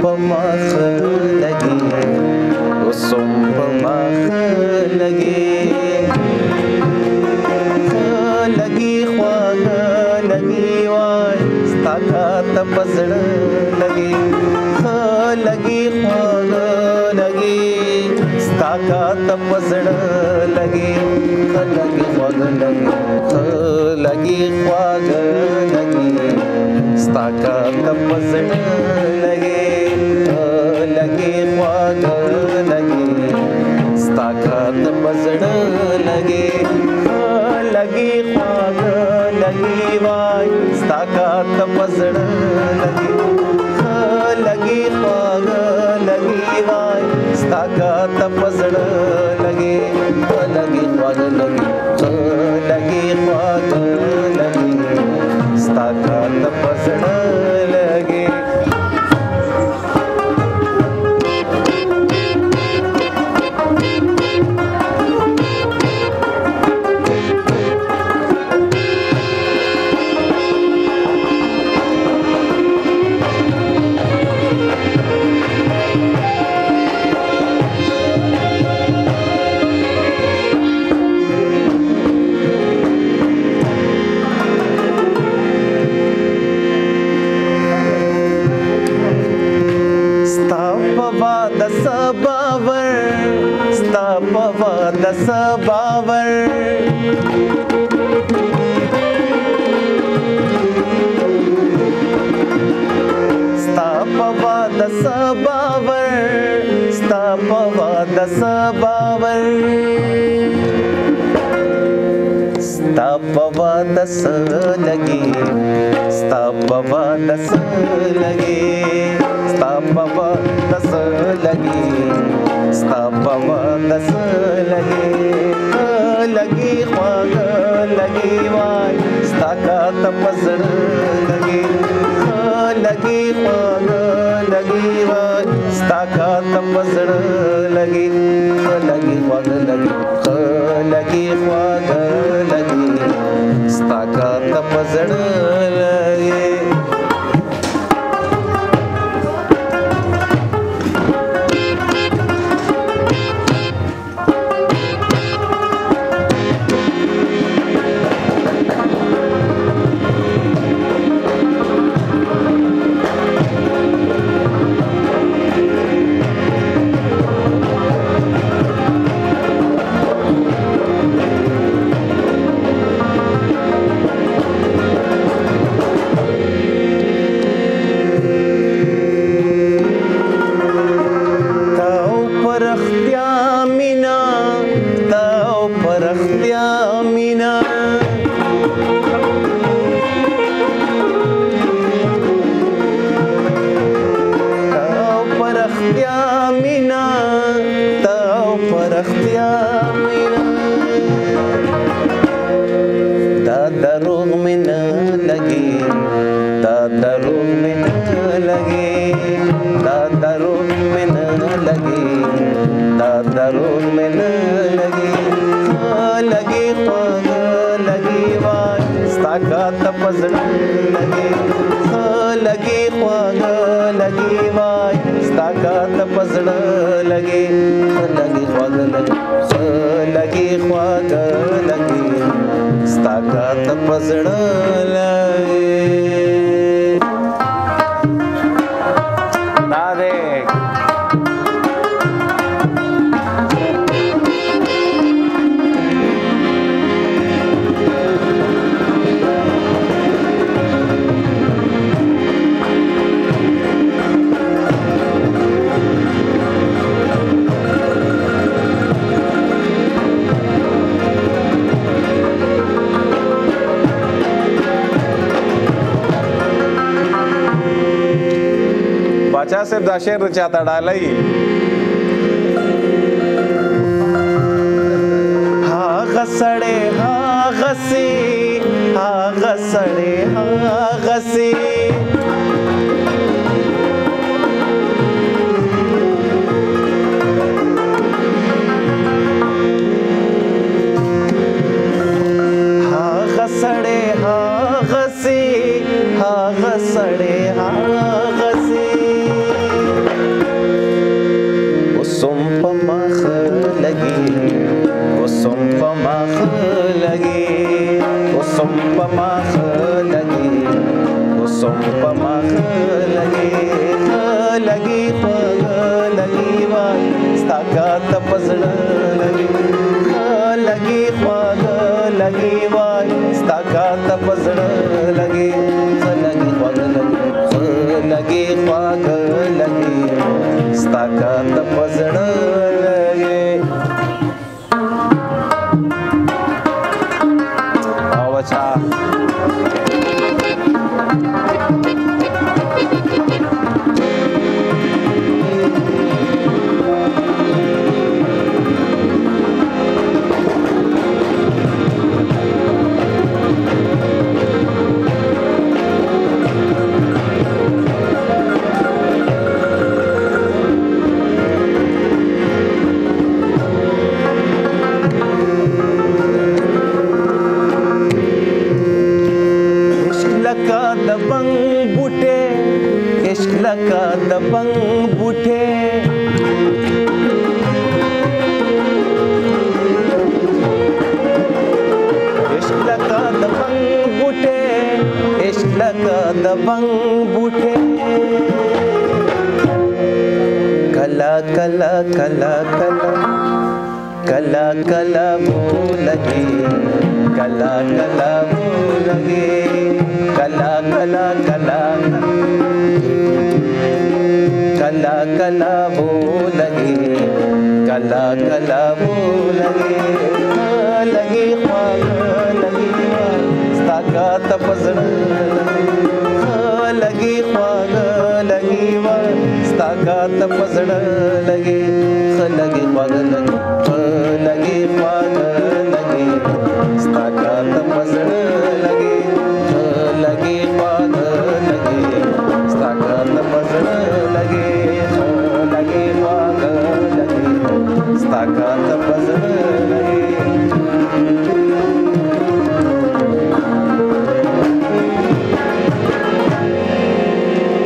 په مخ لګي اوسم په مخ لګي لګي خواږه لګي وای ستا کاته په زړه لګي لګي خواږه لګي ستا کاته په زړه لګي لګي خواږه لګي لګي خواږه لګي ستا کاته په زړه لګي لګي خواږه لګي ستا کاته په زړه لګي لګي خواږه لګي وای ستا کاته په زړه لګي لګي خواږه لګي وای ستا کاته په زړه لګي لګي خواږه لګي لګي خواږه لګي ستا کاته په زړه لګي د سباور ستا په د سباور ستا په د سباور ستا په د لګي ستا په د لګي ستا په د لګي ستا په دس لګي لګي خواږه لګي وای ستا کاته په زړه لګي لګي خواږه لګي وای ستا کاته په زړه لګي لګي خواږه لګي لګي خواږه لګي ستا کاته په زړه لګي बादशाह साहब दा शेर चाहता डालाई हा गसड़े हा गसी हा गसड़े हा गसी हा गसड़े हा गसी हा गसड़े हा गसी लगी ख्वाग लगी वाय स्ताकात पसण लगी लगी ख्वाग लगी वाय स्ताकात पसण लगी लगी ख्वाग लगी ख्वाग लगी स्ताकात पसण लगी आवचा दबंग बूटे इश्क लगा दबंग बूटे इश्क लगा दबंग बूटे इश्क लगा दबंग बूटे कला कला कला कला कला कला वो लगी कला कला वो लगी कला कला कला कला कला वो लगी कला कला वो लगी लगी ख्वाग लगी स्ताकात पसण लगी ख्वाग लगी स्ताकात पसण लगी